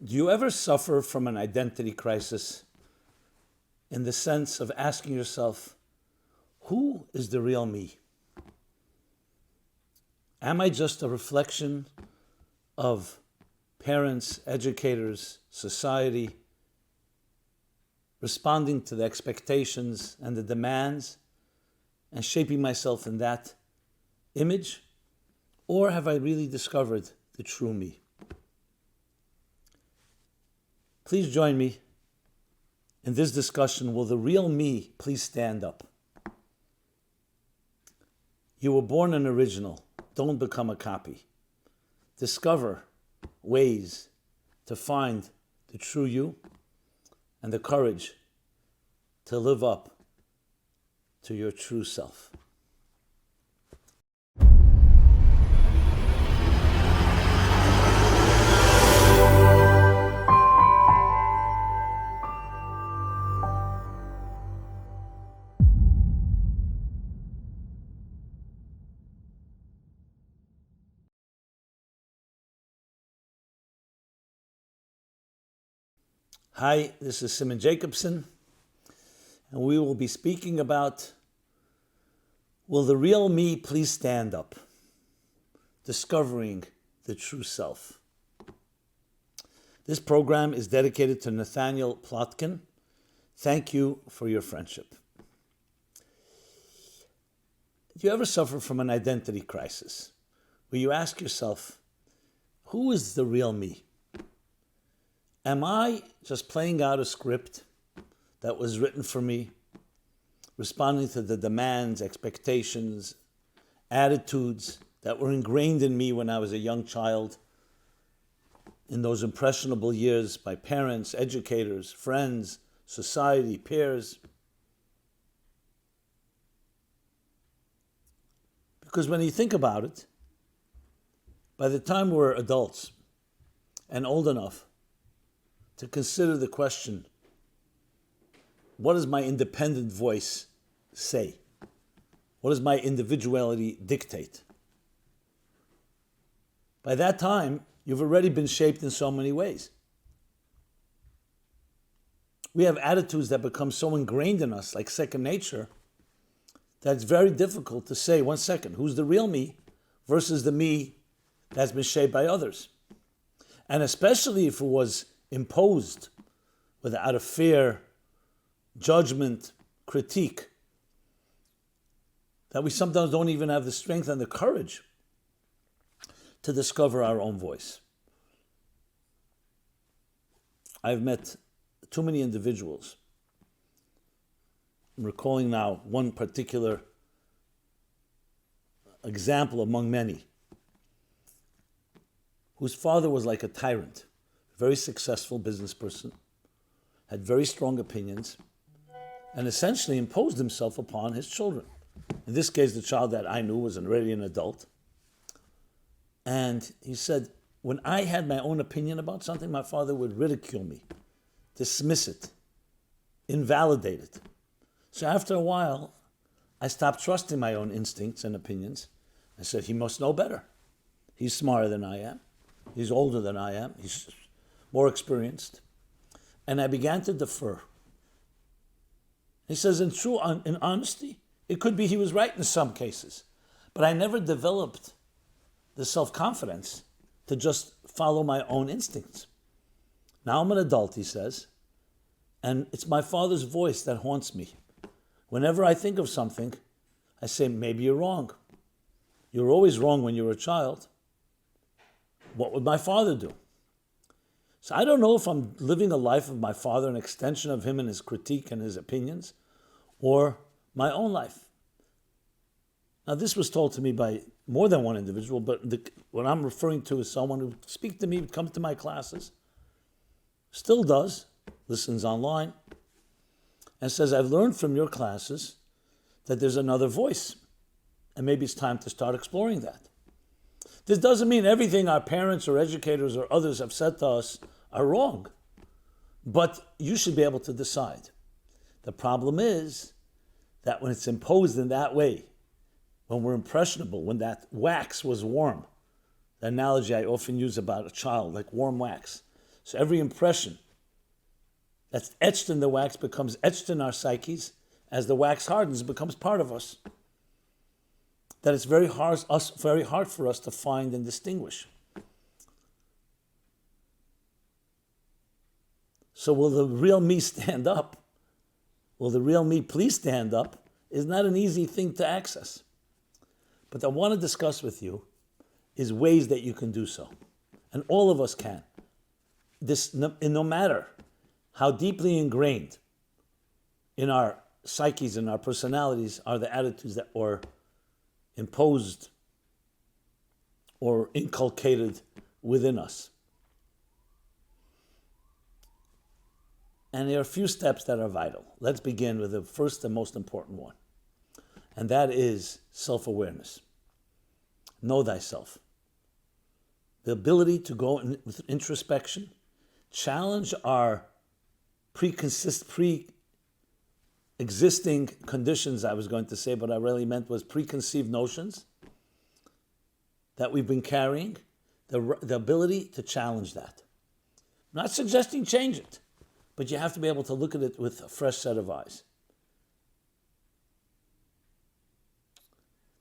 Do you ever suffer from an identity crisis in the sense of asking yourself, who is the real me? Am I just a reflection of parents, educators, society, responding to the expectations and the demands and shaping myself in that image? Or have I really discovered the true me? Please join me in this discussion. Will the real me please stand up? You were born an original. Don't become a copy. Discover ways to find the true you and the courage to live up to your true self. Hi, this is Simon Jacobson, and we will be speaking about, will the real me please stand up? Discovering the true self. This program is dedicated to Nathaniel Plotkin. Thank you for your friendship. Do you ever suffer from an identity crisis where you ask yourself, who is the real me? Am I just playing out a script that was written for me, responding to the demands, expectations, attitudes that were ingrained in me when I was a young child, in those impressionable years by parents, educators, friends, society, peers? Because when you think about it, by the time we're adults and old enough to consider the question, what does my independent voice say? What does my individuality dictate? By that time, you've already been shaped in so many ways. We have attitudes that become so ingrained in us, like second nature, that it's very difficult to say, one second, who's the real me versus the me that's been shaped by others? And especially if it was imposed out of fear, judgment, critique, that we sometimes don't even have the strength and the courage to discover our own voice. I've met too many individuals. I'm recalling now one particular example among many, whose father was like a tyrant, very successful business person, had very strong opinions, and essentially imposed himself upon his children. In this case, the child that I knew was already an adult. And he said, when I had my own opinion about something, my father would ridicule me, dismiss it, invalidate it. So after a while, I stopped trusting my own instincts and opinions. I said, he must know better. He's smarter than I am. He's older than I am. He's more experienced. And I began to defer. He says, in honesty, it could be he was right in some cases, but I never developed the self-confidence to just follow my own instincts. Now I'm an adult, he says, and it's my father's voice that haunts me. Whenever I think of something, I say, maybe you're wrong. You're always wrong when you were a child. What would my father do? So I don't know if I'm living a life of my father, an extension of him and his critique and his opinions, or my own life. Now this was told to me by more than one individual, but what I'm referring to is someone who would speak to me, would come to my classes, still does, listens online, and says, I've learned from your classes that there's another voice, and maybe it's time to start exploring that. This doesn't mean everything our parents or educators or others have said to us are wrong, but you should be able to decide. The problem is that when it's imposed in that way, when we're impressionable, when that wax was warm, the analogy I often use about a child, like warm wax. So every impression that's etched in the wax becomes etched in our psyches. As the wax hardens, it becomes part of us. That it's very hard for us to find and distinguish. So will the real me stand up? Will the real me please stand up? Is not an easy thing to access. But I want to discuss with you is ways that you can do so. And all of us can. No matter how deeply ingrained in our psyches and our personalities are the attitudes that were imposed or inculcated within us. And there are a few steps that are vital. Let's begin with the first and most important one. And that is self-awareness. Know thyself. The ability to go with introspection, challenge our pre-existing conditions, I was going to say, but I really meant was preconceived notions that we've been carrying, the ability to challenge that. I'm not suggesting change it, but you have to be able to look at it with a fresh set of eyes.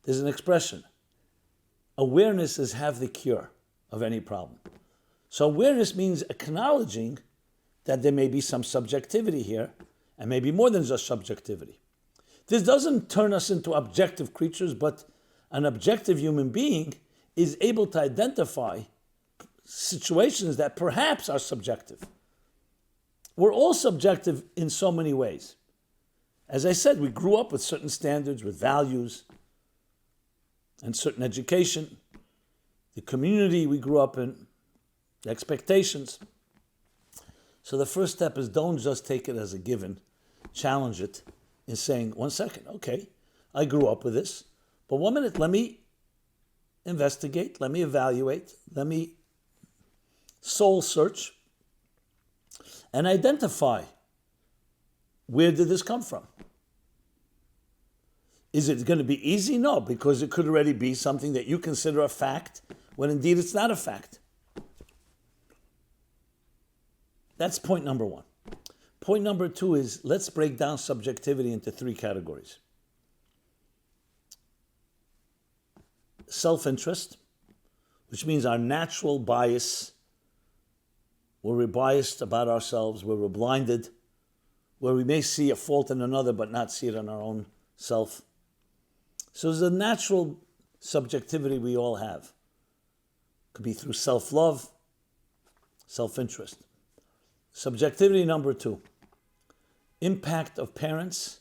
There's an expression, awareness is half the cure of any problem. So awareness means acknowledging that there may be some subjectivity here, and maybe more than just subjectivity. This doesn't turn us into objective creatures, but an objective human being is able to identify situations that perhaps are subjective. We're all subjective in so many ways. As I said, we grew up with certain standards, with values, and certain education, the community we grew up in, the expectations. So the first step is don't just take it as a given, challenge it in saying, 1 second, okay, I grew up with this, but 1 minute, let me investigate, let me evaluate, let me soul search, and identify, where did this come from? Is it going to be easy? No, because it could already be something that you consider a fact, when indeed it's not a fact. That's point number one. Point number two is, let's break down subjectivity into 3 categories. Self-interest, which means our natural bias, where we're biased about ourselves, where we're blinded, where we may see a fault in another but not see it in our own self. So there's a natural subjectivity we all have. It could be through self-love, self-interest. Subjectivity number 2, impact of parents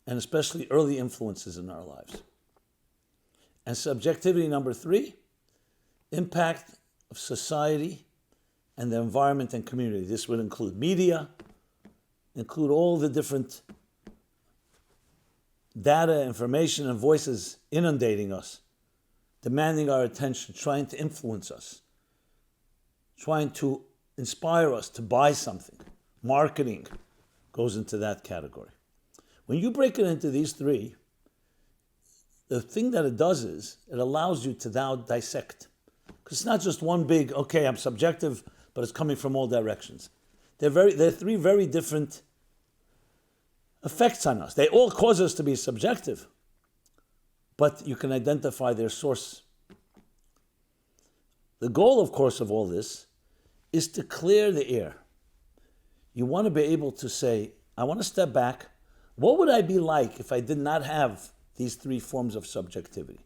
and especially early influences in our lives. And subjectivity number 3, impact of society and the environment and community. This would include media, include all the different data, information, and voices inundating us, demanding our attention, trying to influence us, trying to inspire us to buy something. Marketing goes into that category. When you break it into these 3, the thing that it does is it allows you to now dissect. Because it's not just one big, okay, I'm subjective, but it's coming from all directions. They're 3 very different effects on us. They all cause us to be subjective, but you can identify their source. The goal, of course, of all this is to clear the air. You want to be able to say, I want to step back. What would I be like if I did not have these 3 forms of subjectivity?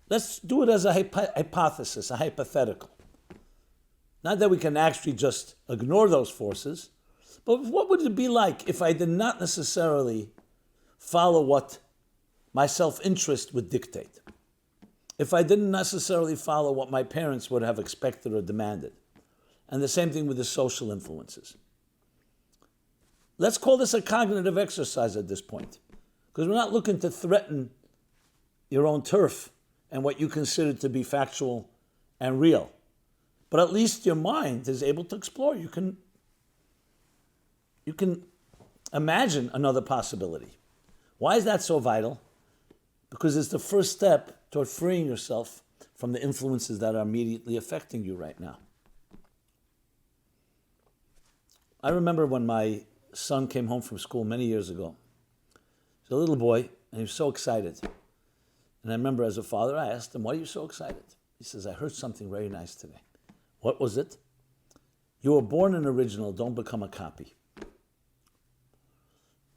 Let's do it as a hypothesis, a hypothetical. Not that we can actually just ignore those forces, but what would it be like if I did not necessarily follow what my self-interest would dictate? If I didn't necessarily follow what my parents would have expected or demanded? And the same thing with the social influences. Let's call this a cognitive exercise at this point, because we're not looking to threaten your own turf and what you consider to be factual and real. But at least your mind is able to explore. You can imagine another possibility. Why is that so vital? Because it's the first step toward freeing yourself from the influences that are immediately affecting you right now. I remember when my son came home from school many years ago. He was a little boy, and he was so excited. And I remember as a father, I asked him, why are you so excited? He says, I heard something very nice today. What was it? You were born an original, don't become a copy.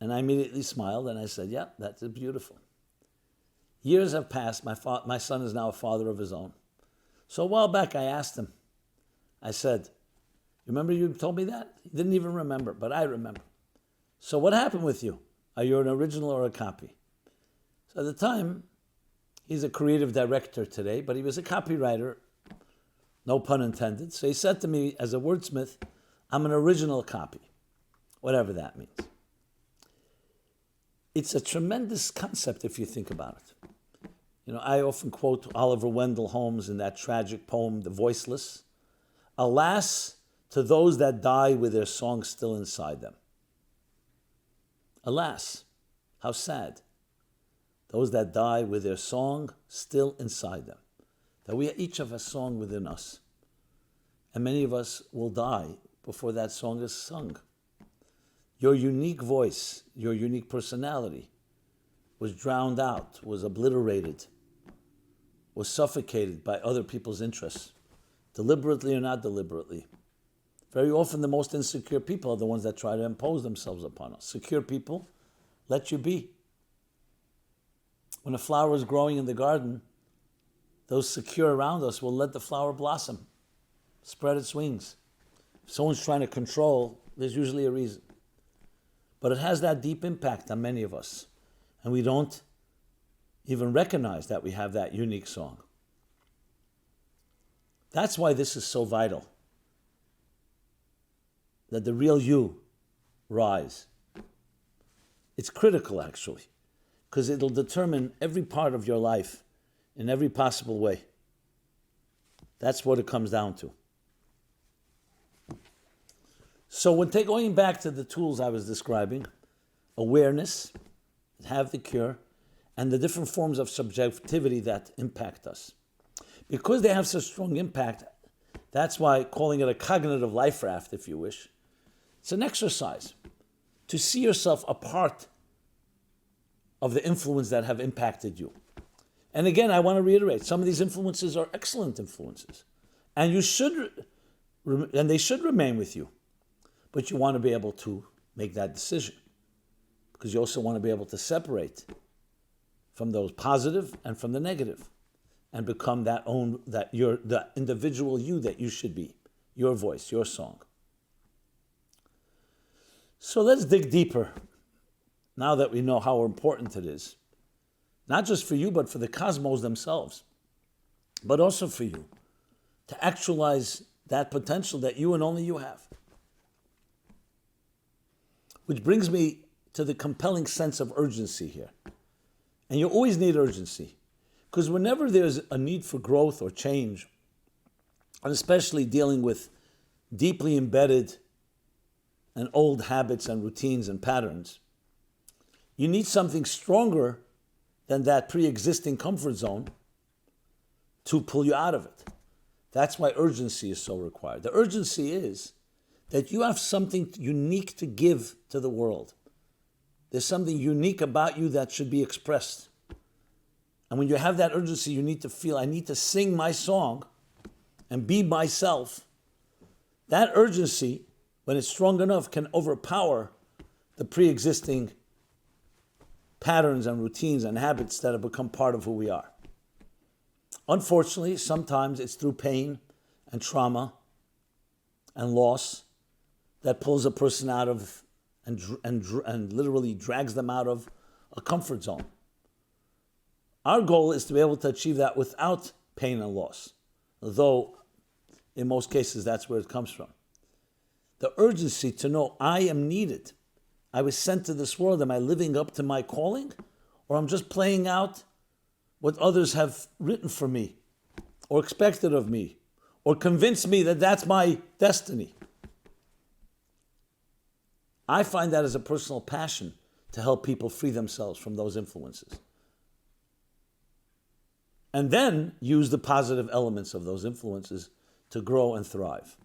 And I immediately smiled, and I said, yeah, that's beautiful. Years have passed. My son is now a father of his own. So a while back, I asked him, I said, remember you told me that? He didn't even remember, but I remember. So what happened with you? Are you an original or a copy? So at the time, he's a creative director today, but he was a copywriter, no pun intended. So he said to me, as a wordsmith, I'm an original copy, whatever that means. It's a tremendous concept if you think about it. You know, I often quote Oliver Wendell Holmes in that tragic poem, The Voiceless. Alas, to those that die with their song still inside them. Alas, how sad. Those that die with their song still inside them. That we each have a song within us. And many of us will die before that song is sung. Your unique voice, your unique personality was drowned out, was obliterated, was suffocated by other people's interests, deliberately or not deliberately. Very often the most insecure people are the ones that try to impose themselves upon us. Secure people let you be. When a flower is growing in the garden, those secure around us will let the flower blossom, spread its wings. If someone's trying to control, there's usually a reason. But it has that deep impact on many of us, and we don't even recognize that we have that unique song. That's why this is so vital, that the real you rise. It's critical, actually, because it'll determine every part of your life in every possible way. That's what it comes down to. So when going back to the tools I was describing, awareness, have the cure, and the different forms of subjectivity that impact us. Because they have such strong impact, that's why calling it a cognitive life raft, if you wish, it's an exercise to see yourself a part of the influence that have impacted you. And again, I want to reiterate, some of these influences are excellent influences, and they should remain with you. But you want to be able to make that decision, because you also want to be able to separate from those positive and from the negative, and become the individual you that you should be, your voice, your song. So let's dig deeper now that we know how important it is, not just for you, but for the cosmos themselves, but also for you to actualize that potential that you and only you have. Which brings me to the compelling sense of urgency here. And you always need urgency, because whenever there's a need for growth or change, and especially dealing with deeply embedded and old habits and routines and patterns, you need something stronger than that pre-existing comfort zone to pull you out of it. That's why urgency is so required. The urgency is that you have something unique to give to the world. There's something unique about you that should be expressed. And when you have that urgency, you need to feel, I need to sing my song and be myself. That urgency, when it's strong enough, can overpower the pre-existing patterns and routines and habits that have become part of who we are. Unfortunately, sometimes it's through pain and trauma and loss that pulls a person out of and literally drags them out of a comfort zone. Our goal is to be able to achieve that without pain and loss, though in most cases that's where it comes from. The urgency to know I am needed. I was sent to this world. Am I living up to my calling? Or I'm just playing out what others have written for me or expected of me or convinced me that that's my destiny? I find that as a personal passion to help people free themselves from those influences. And then use the positive elements of those influences to grow and thrive.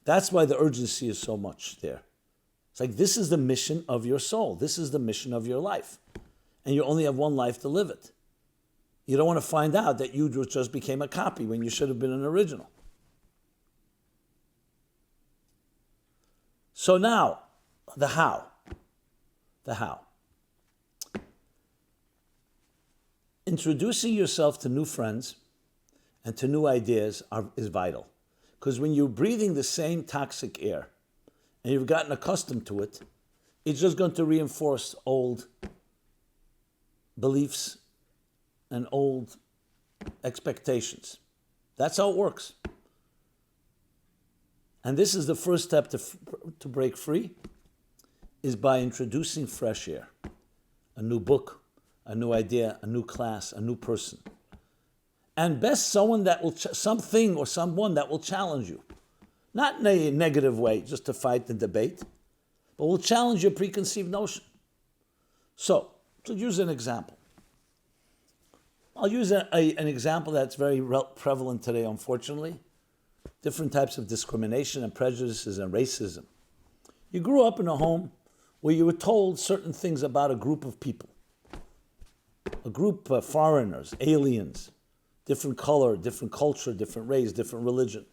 That's why the urgency is so much there. It's like, this is the mission of your soul. This is the mission of your life. And you only have one life to live it. You don't want to find out that you just became a copy when you should have been an original. So now, the how. The how. Introducing yourself to new friends and to new ideas is vital. Because when you're breathing the same toxic air and you've gotten accustomed to it, it's just going to reinforce old beliefs and old expectations. That's how it works. And this is the first step to break free, is by introducing fresh air, a new book, a new idea, a new class, a new person. And best someone that will, something or someone that will challenge you. Not in a negative way, just to fight and debate, but will challenge your preconceived notion. So, to use an example. I'll use an example that's very prevalent today, unfortunately. Different types of discrimination and prejudices and racism. You grew up in a home where you were told certain things about a group of people. A group of foreigners, aliens, different color, different culture, different race, different religion.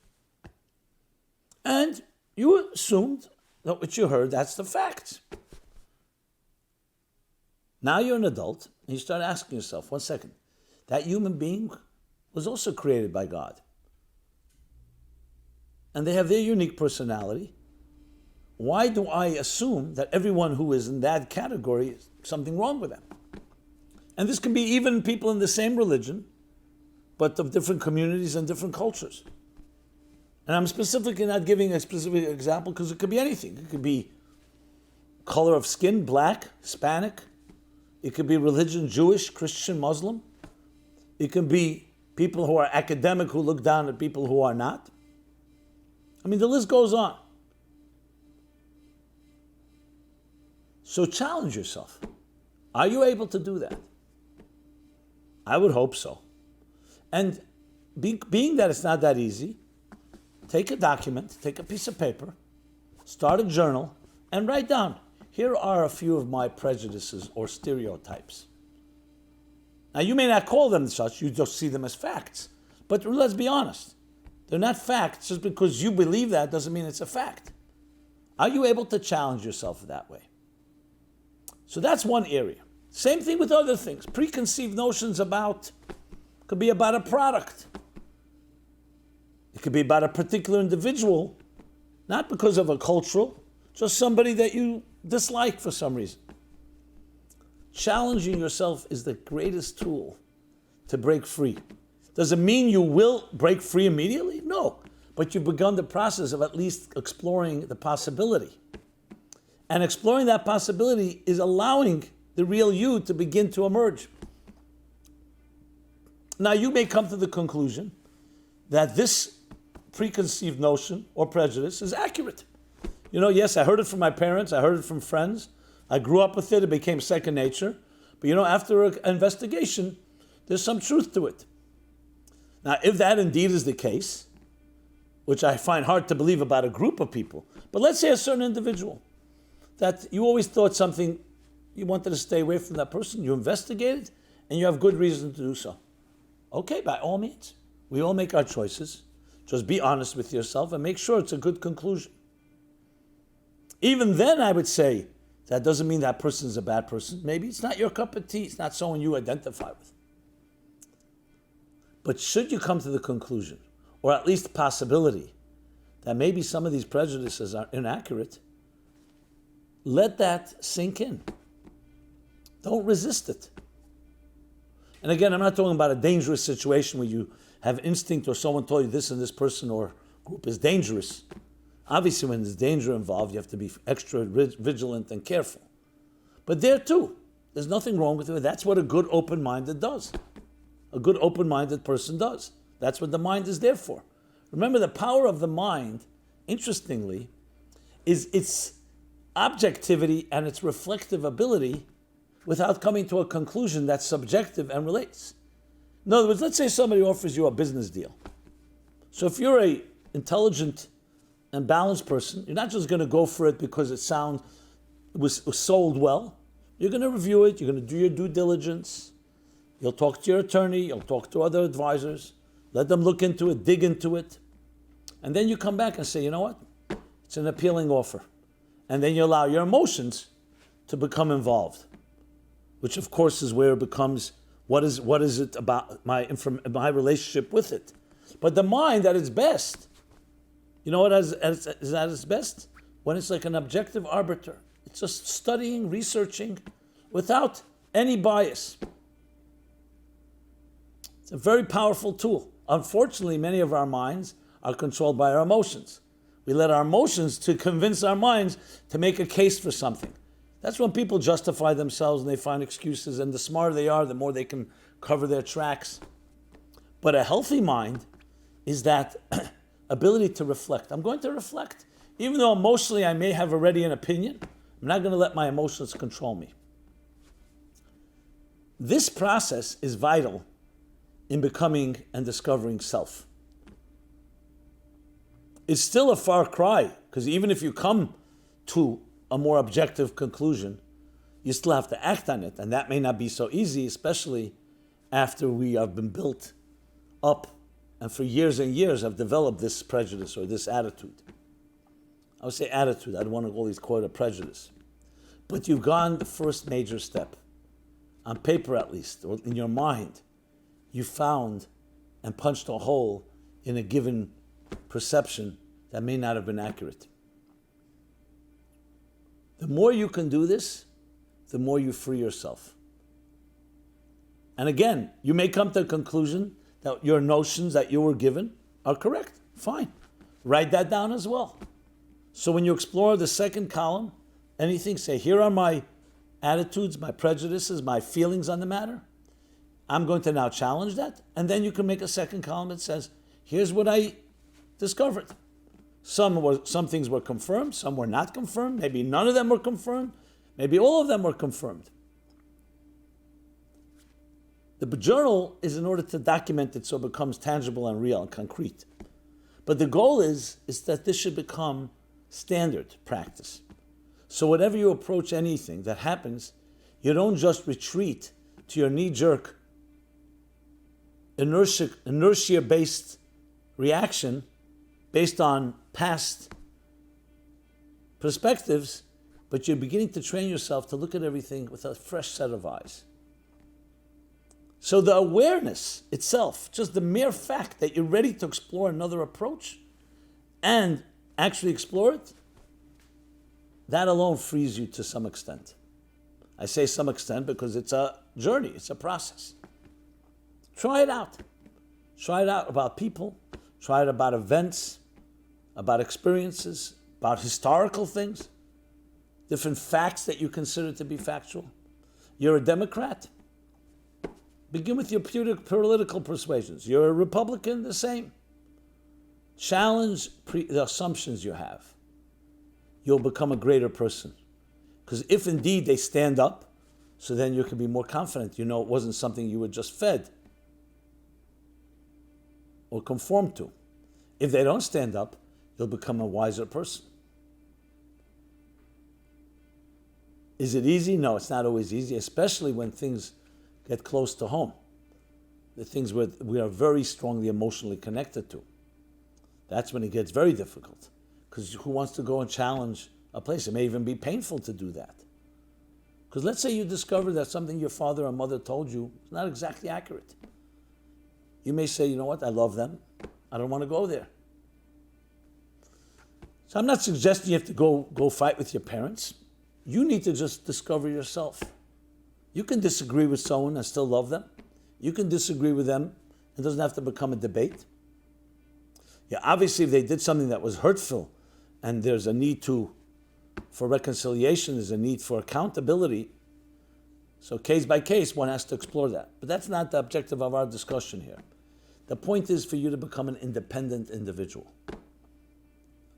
And you assumed that what you heard, that's the facts. Now you're an adult, and you start asking yourself, one second, that human being was also created by God. And they have their unique personality. Why do I assume that everyone who is in that category is something wrong with them? And this can be even people in the same religion, but of different communities and different cultures. And I'm specifically not giving a specific example because it could be anything. It could be color of skin, black, Hispanic. It could be religion, Jewish, Christian, Muslim. It can be people who are academic who look down at people who are not. I mean, the list goes on. So challenge yourself. Are you able to do that? I would hope so. And being that it's not that easy, take a document, take a piece of paper, start a journal, and write down, here are a few of my prejudices or stereotypes. Now, you may not call them such, you just see them as facts. But let's be honest. They're not facts. Just because you believe that doesn't mean it's a fact. Are you able to challenge yourself that way? So that's one area. Same thing with other things. Preconceived notions could be about a product. It could be about a particular individual, not because of a cultural, just somebody that you dislike for some reason. Challenging yourself is the greatest tool to break free. Does it mean you will break free immediately? No. But you've begun the process of at least exploring the possibility. And exploring that possibility is allowing the real you to begin to emerge. Now, you may come to the conclusion that this preconceived notion or prejudice is accurate. You know, yes, I heard it from my parents, I heard it from friends, I grew up with it, it became second nature. But after an investigation, there's some truth to it. Now, if that indeed is the case, which I find hard to believe about a group of people, but let's say a certain individual, that you always thought something, you wanted to stay away from that person, you investigated, and you have good reason to do so. Okay, by all means. We all make our choices. Just be honest with yourself and make sure it's a good conclusion. Even then, I would say, that doesn't mean that person is a bad person. Maybe it's not your cup of tea. It's not someone you identify with. But should you come to the conclusion, or at least the possibility, that maybe some of these prejudices are inaccurate, let that sink in. Don't resist it. And again, I'm not talking about a dangerous situation where you have instinct or someone told you this and this person or group is dangerous. Obviously, when there's danger involved, you have to be extra vigilant and careful. But there too, there's nothing wrong with it. That's what a good open-minded does. A good open-minded person does. That's what the mind is there for. Remember, the power of the mind, interestingly, is its objectivity and its reflective ability without coming to a conclusion that's subjective and relates. In other words, let's say somebody offers you a business deal. So if you're an intelligent and balanced person, you're not just going to go for it because it was sold well. You're going to review it. You're going to do your due diligence. You'll talk to your attorney. You'll talk to other advisors. Let them look into it, dig into it. And then you come back and say, you know what? It's an appealing offer. And then you allow your emotions to become involved, which of course is where it becomes, what is it about my relationship with it? But the mind at its best, you know what is at its best? When it's like an objective arbiter. It's just studying, researching, without any bias. It's a very powerful tool. Unfortunately, many of our minds are controlled by our emotions. We let our emotions to convince our minds to make a case for something. That's when people justify themselves and they find excuses, and the smarter they are, the more they can cover their tracks. But a healthy mind is that ability to reflect. I'm going to reflect. Even though emotionally I may have already an opinion, I'm not going to let my emotions control me. This process is vital in becoming and discovering self. It's still a far cry, because even if you come to a more objective conclusion, you still have to act on it, and that may not be so easy, especially after we have been built up and for years and years have developed this prejudice or this attitude. I would say attitude, I don't want to always call it a prejudice. But you've gone the first major step. On paper at least, or in your mind, you found and punched a hole in a given perception that may not have been accurate. The more you can do this, the more you free yourself. And again, you may come to a conclusion that your notions that you were given are correct. Fine. Write that down as well. So when you explore the second column, anything, say, here are my attitudes, my prejudices, my feelings on the matter. I'm going to now challenge that. And then you can make a second column that says, here's what I discovered. Some things were confirmed, some were not confirmed. Maybe none of them were confirmed. Maybe all of them were confirmed. The journal is in order to document it so it becomes tangible and real and concrete. But the goal is that this should become standard practice. So whenever you approach anything that happens, you don't just retreat to your knee-jerk, inertia-based reaction based on past perspectives, but you're beginning to train yourself to look at everything with a fresh set of eyes. So the awareness itself, just the mere fact that you're ready to explore another approach and actually explore it, that alone frees you to some extent. I say some extent because it's a journey, it's a process. Try it out. Try it out about people, try it about events, about experiences, about historical things, different facts that you consider to be factual. You're a Democrat? Begin with your political persuasions. You're a Republican? The same. Challenge the assumptions you have. You'll become a greater person. Because if indeed they stand up, so then you can be more confident. You know it wasn't something you were just fed or conformed to. If they don't stand up, you'll become a wiser person. Is it easy? No, it's not always easy, especially when things get close to home. The things we are very strongly emotionally connected to. That's when it gets very difficult. Because who wants to go and challenge a place? It may even be painful to do that. Because let's say you discover that something your father or mother told you is not exactly accurate. You may say, you know what, I love them. I don't want to go there. So I'm not suggesting you have to go fight with your parents. You need to just discover yourself. You can disagree with someone and still love them. You can disagree with them. It doesn't have to become a debate. Yeah, obviously, if they did something that was hurtful and there's a need for reconciliation, there's a need for accountability. So case by case, one has to explore that. But that's not the objective of our discussion here. The point is for you to become an independent individual.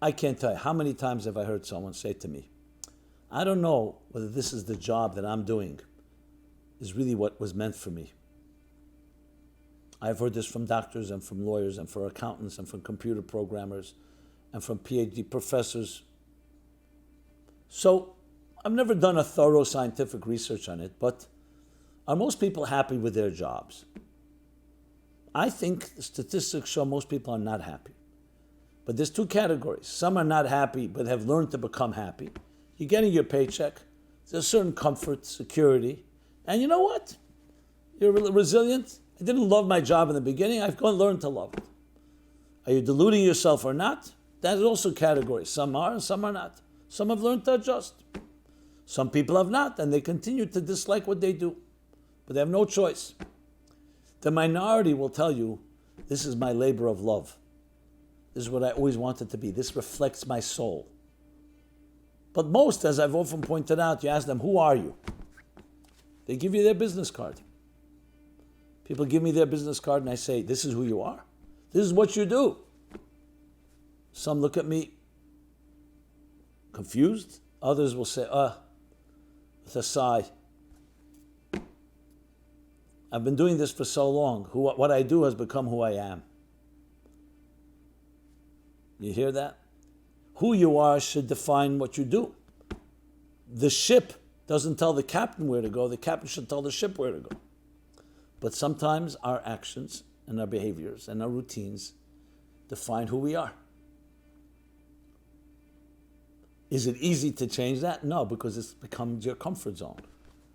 I can't tell you, how many times have I heard someone say to me, I don't know whether this is the job that I'm doing is really what was meant for me. I've heard this from doctors and from lawyers and from accountants and from computer programmers and from PhD professors. So I've never done a thorough scientific research on it, but are most people happy with their jobs? I think the statistics show most people are not happy. But there's two categories. Some are not happy but have learned to become happy. You're getting your paycheck. There's a certain comfort, security. And you know what? You're resilient. I didn't love my job in the beginning. I've gone and learned to love it. Are you deluding yourself or not? That is also categories. Some are and some are not. Some have learned to adjust. Some people have not, and they continue to dislike what they do. But they have no choice. The minority will tell you, this is my labor of love. This is what I always wanted to be. This reflects my soul. But most, as I've often pointed out, you ask them, who are you? They give you their business card. People give me their business card and I say, this is who you are. This is what you do. Some look at me confused. Others will say, with a sigh, I've been doing this for so long. What I do has become who I am. You hear that? Who you are should define what you do. The ship doesn't tell the captain where to go. The captain should tell the ship where to go. But sometimes our actions and our behaviors and our routines define who we are. Is it easy to change that? No, because it's becomes your comfort zone.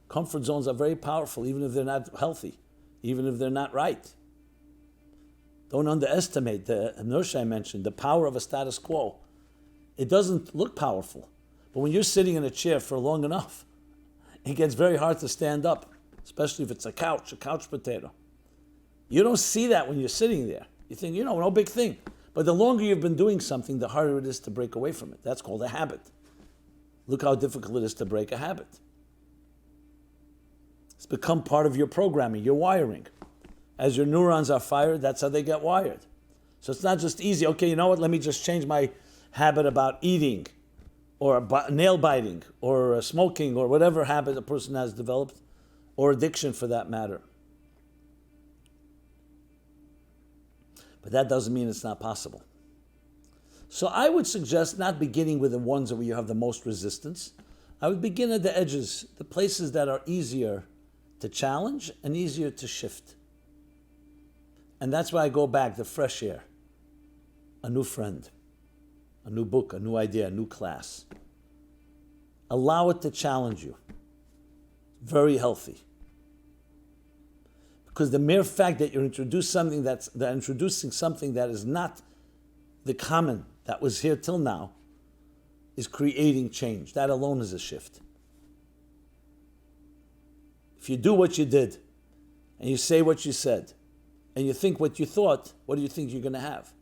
Comfort zones are very powerful, even if they're not healthy, even if they're not right. Don't underestimate the inertia I mentioned, the power of a status quo. It doesn't look powerful, but when you're sitting in a chair for long enough, it gets very hard to stand up, especially if it's a couch potato. You don't see that when you're sitting there. You think, no big thing. But the longer you've been doing something, the harder it is to break away from it. That's called a habit. Look how difficult it is to break a habit. It's become part of your programming, your wiring. As your neurons are fired, that's how they get wired. So it's not just easy, okay, you know what, let me just change my habit about eating or nail biting or smoking or whatever habit a person has developed, or addiction for that matter. But that doesn't mean it's not possible. So I would suggest not beginning with the ones where you have the most resistance. I would begin at the edges, the places that are easier to challenge and easier to shift. And that's why I go back, the fresh air, a new friend, a new book, a new idea, a new class. Allow it to challenge you. Very healthy. Because the mere fact that you're introducing something that is not the common that was here till now is creating change. That alone is a shift. If you do what you did, and you say what you said, and you think what you thought, what do you think you're going to have?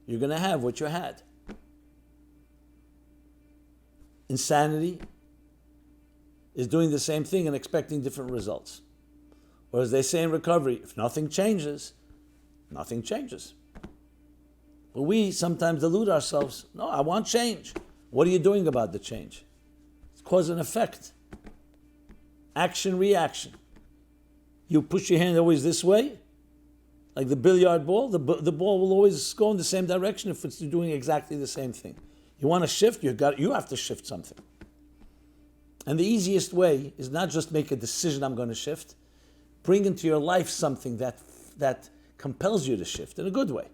You're going to have what you had. Insanity is doing the same thing and expecting different results. Or as they say in recovery, if nothing changes, nothing changes. But we sometimes delude ourselves. No, I want change. What are you doing about the change? It's cause and effect. Action, reaction. You push your hand always this way, like the billiard ball, the ball will always go in the same direction if it's doing exactly the same thing. You want to shift, you have to shift something. And the easiest way is not just make a decision, I'm going to shift. Bring into your life something that compels you to shift in a good way.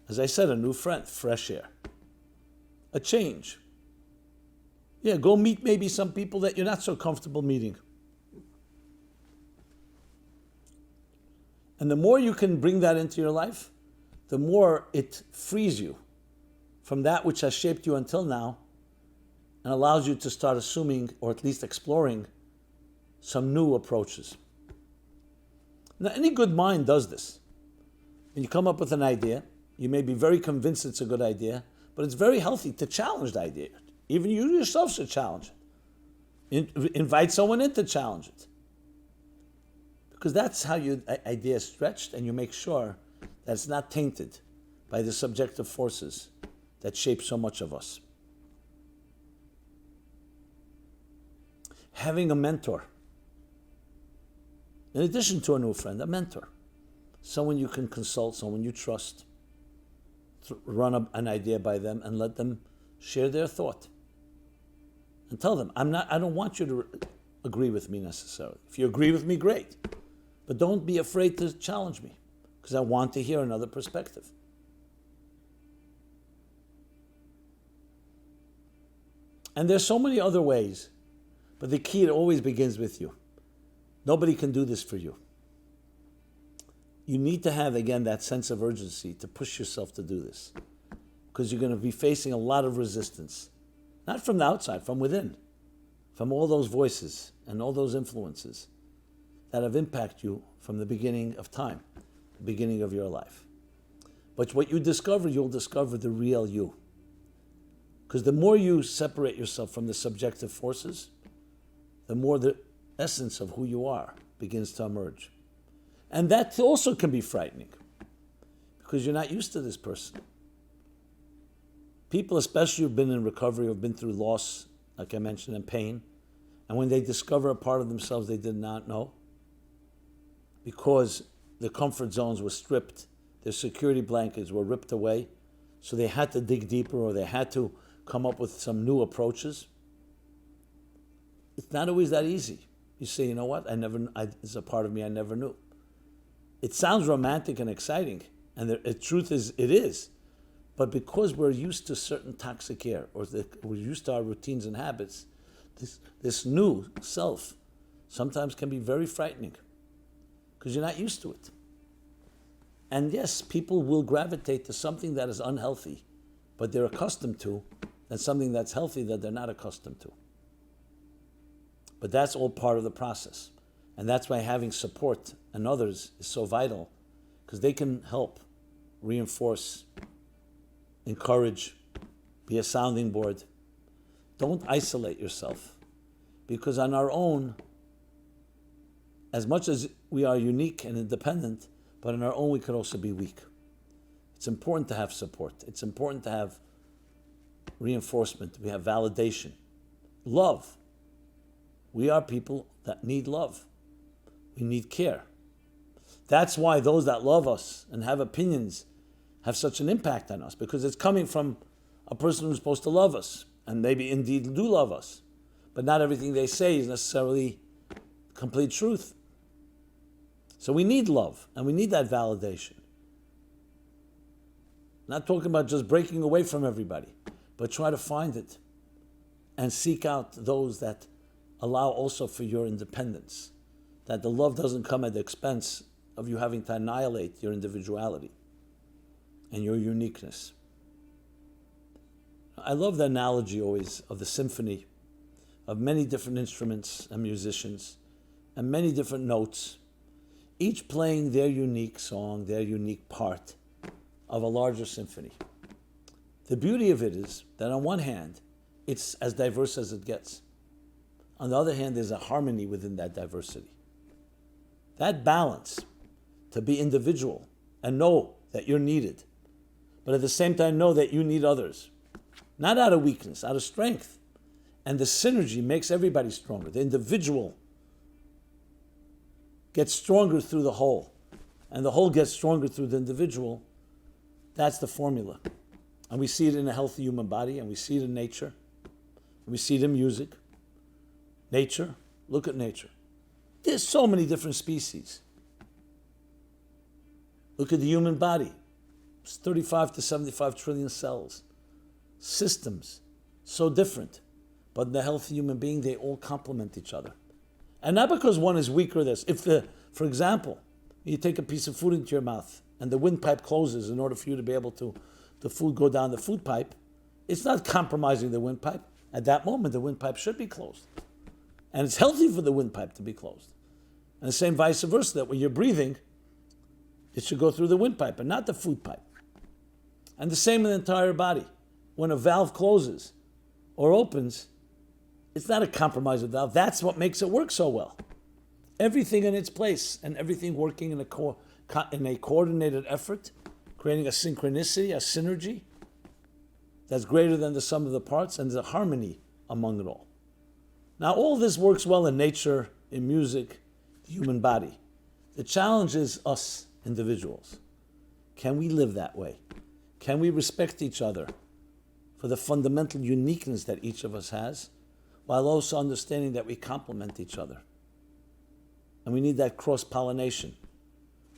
As I said, a new friend, fresh air. A change. Yeah, go meet maybe some people that you're not so comfortable meeting. And the more you can bring that into your life, the more it frees you from that which has shaped you until now and allows you to start assuming, or at least exploring, some new approaches. Now, any good mind does this. When you come up with an idea, you may be very convinced it's a good idea, but it's very healthy to challenge the idea. Even you yourself should challenge it. Invite someone in to challenge it. Because that's how your idea is stretched, and you make sure that it's not tainted by the subjective forces that shape so much of us. Having a mentor. In addition to a new friend, a mentor. Someone you can consult, someone you trust. run an idea by them and let them share their thought. And tell them, I don't want you to agree with me necessarily. If you agree with me, great. But don't be afraid to challenge me, because I want to hear another perspective. And there's so many other ways, but the key, it always begins with you. Nobody can do this for you. You need to have, again, that sense of urgency to push yourself to do this, because you're going to be facing a lot of resistance. Not from the outside, from within, from all those voices and all those influences that have impacted you from the beginning of time, the beginning of your life. But what you discover, you'll discover the real you. Because the more you separate yourself from the subjective forces, the more the essence of who you are begins to emerge. And that also can be frightening, because you're not used to this person. People, especially who've been in recovery, who've been through loss, like I mentioned, and pain, and when they discover a part of themselves they did not know, because the comfort zones were stripped, their security blankets were ripped away, so they had to dig deeper, or they had to come up with some new approaches. It's not always that easy. You say, you know what, it's a part of me I never knew. It sounds romantic and exciting, and the truth is, it is. But because we're used to certain toxic air, or we're used to our routines and habits, this new self sometimes can be very frightening, because you're not used to it. And yes, people will gravitate to something that is unhealthy, but they're accustomed to, than something that's healthy that they're not accustomed to. But that's all part of the process. And that's why having support and others is so vital, because they can help reinforce, encourage, be a sounding board. Don't isolate yourself, because on our own, as much as we are unique and independent, but on our own we could also be weak. It's important to have support. It's important to have reinforcement. We have validation. Love. We are people that need love. We need care. That's why those that love us and have opinions have such an impact on us, because it's coming from a person who's supposed to love us, and maybe indeed do love us. But not everything they say is necessarily complete truth. So we need love, and we need that validation. Not talking about just breaking away from everybody, but try to find it and seek out those that allow also for your independence, that the love doesn't come at the expense of you having to annihilate your individuality and your uniqueness. I love the analogy always of the symphony, of many different instruments and musicians and many different notes, each playing their unique song, their unique part of a larger symphony. The beauty of it is that on one hand, it's as diverse as it gets. On the other hand, there's a harmony within that diversity. That balance, to be individual and know that you're needed, but at the same time know that you need others, not out of weakness, out of strength. And the synergy makes everybody stronger. The individual gets stronger through the whole, and the whole gets stronger through the individual. That's the formula. And we see it in a healthy human body, and we see it in nature, and we see it in music. Nature, look at nature. There's so many different species. Look at the human body. It's 35 to 75 trillion cells. Systems, so different. But in the healthy human being, they all complement each other. And not because one is weaker or this. For example, you take a piece of food into your mouth and the windpipe closes in order for you to be able to, the food go down the food pipe, it's not compromising the windpipe. At that moment, the windpipe should be closed. And it's healthy for the windpipe to be closed. And the same vice versa, that when you're breathing, it should go through the windpipe and not the food pipe. And the same in the entire body. When a valve closes or opens, it's not a compromise of the valve. That's what makes it work so well. Everything in its place and everything working in a coordinated effort, creating a synchronicity, a synergy that's greater than the sum of the parts, and there's a harmony among it all. Now, all this works well in nature, in music, the human body. The challenge is us individuals. Can we live that way? Can we respect each other for the fundamental uniqueness that each of us has, while also understanding that we complement each other? And we need that cross-pollination.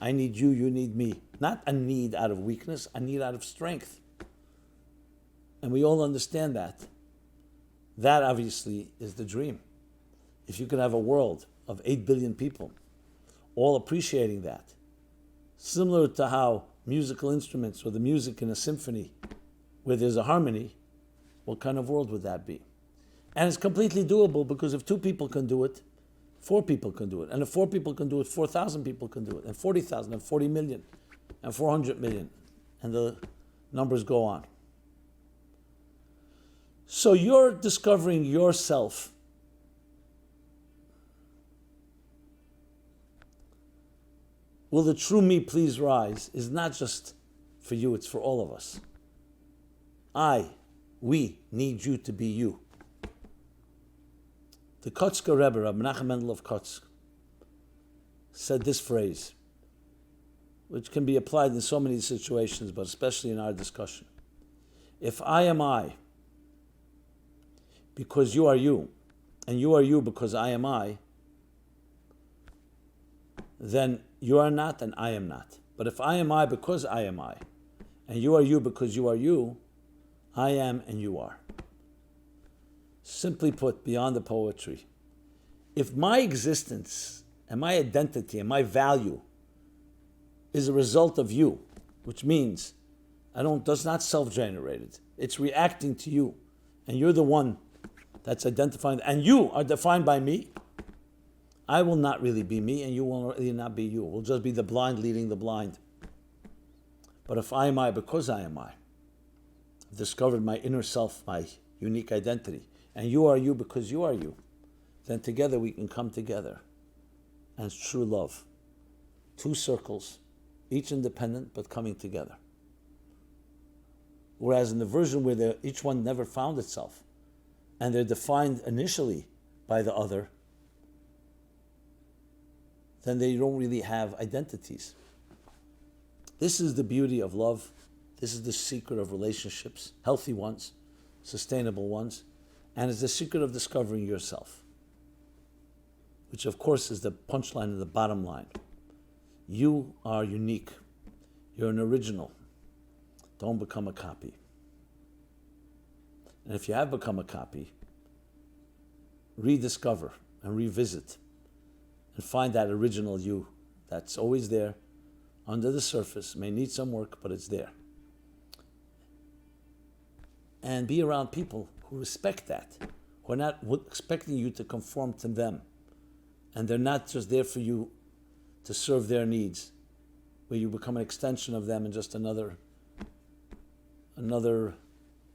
I need you, you need me. Not a need out of weakness, a need out of strength. And we all understand that. That obviously is the dream. If you could have a world of 8 billion people all appreciating that, similar to how musical instruments or the music in a symphony where there's a harmony, what kind of world would that be? And it's completely doable, because if 2 people can do it, 4 people can do it. And if 4 people can do it, 4,000 people can do it. And 40,000 and 40 million and 400 million. And the numbers go on. So you're discovering yourself. Will the true me please rise is not just for you, it's for all of us. We need you to be you. The Kotzker Rebbe, Rabbi Menachem Mendel of Kotzk, said this phrase, which can be applied in so many situations, but especially in our discussion. If I am I, because you are you, and you are you because I am I, then you are not and I am not. But if I am I because I am I, and you are you because you are you, I am and you are. Simply put, beyond the poetry, if my existence and my identity and my value is a result of you, which means that's not self-generated, it's reacting to you, and you're the one that's identifying, and you are defined by me, I will not really be me, and you will really not be you. We'll just be the blind leading the blind. But if I am I because I am I, I've discovered my inner self, my unique identity, and you are you because you are you, then together we can come together. And it's true love. 2 circles, each independent but coming together. Whereas in the version where each one never found itself, and they're defined initially by the other, then they don't really have identities. This is the beauty of love. This is the secret of relationships, healthy ones, sustainable ones, and it's the secret of discovering yourself, which of course is the punchline and the bottom line. You are unique. You're an original. Don't become a copy. And if you have become a copy, rediscover and revisit and find that original you that's always there, under the surface, may need some work, but it's there. And be around people who respect that, who are not expecting you to conform to them. And they're not just there for you to serve their needs, where you become an extension of them and just another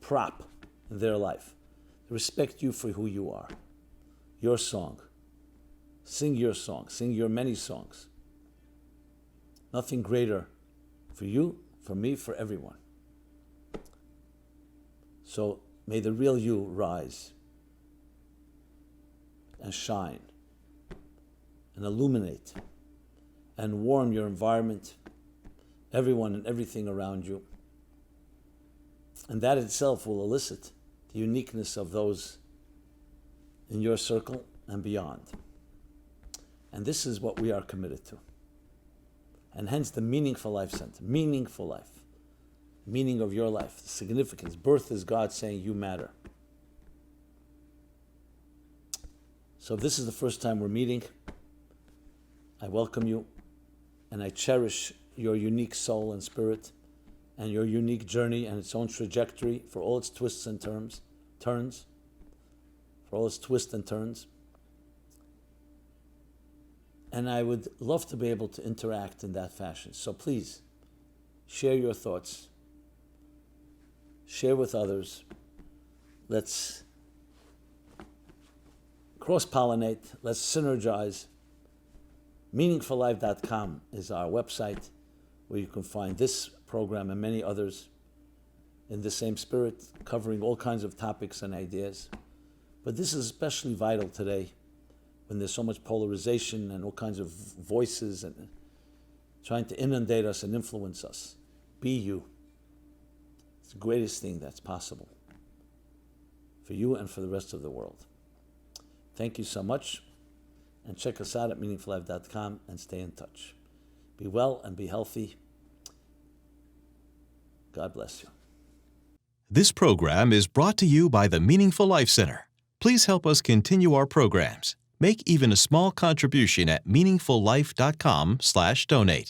prop in their life. They respect you for who you are. Your song. Sing your song. Sing your many songs. Nothing greater for you, for me, for everyone. So may the real you rise and shine and illuminate and warm your environment, everyone and everything around you. And that itself will elicit the uniqueness of those in your circle and beyond. And this is what we are committed to. And hence the Meaningful Life Center. Meaningful life. Meaning of your life. The significance. Birth is God saying you matter. So if this is the first time we're meeting, I welcome you and I cherish your unique soul and spirit and your unique journey and its own trajectory for all its twists and turns, for all its twists and turns. And I would love to be able to interact in that fashion. So please, share your thoughts. Share with others. Let's cross-pollinate. Let's synergize. MeaningfulLife.com is our website where you can find this program and many others in the same spirit, covering all kinds of topics and ideas. But this is especially vital today, when there's so much polarization and all kinds of voices and trying to inundate us and influence us. Be you. It's the greatest thing that's possible for you and for the rest of the world. Thank you so much, and check us out at meaningfullife.com and stay in touch. Be well and be healthy. God bless you. This program is brought to you by the Meaningful Life Center. Please help us continue our programs. Make even a small contribution at meaningfullife.com/donate.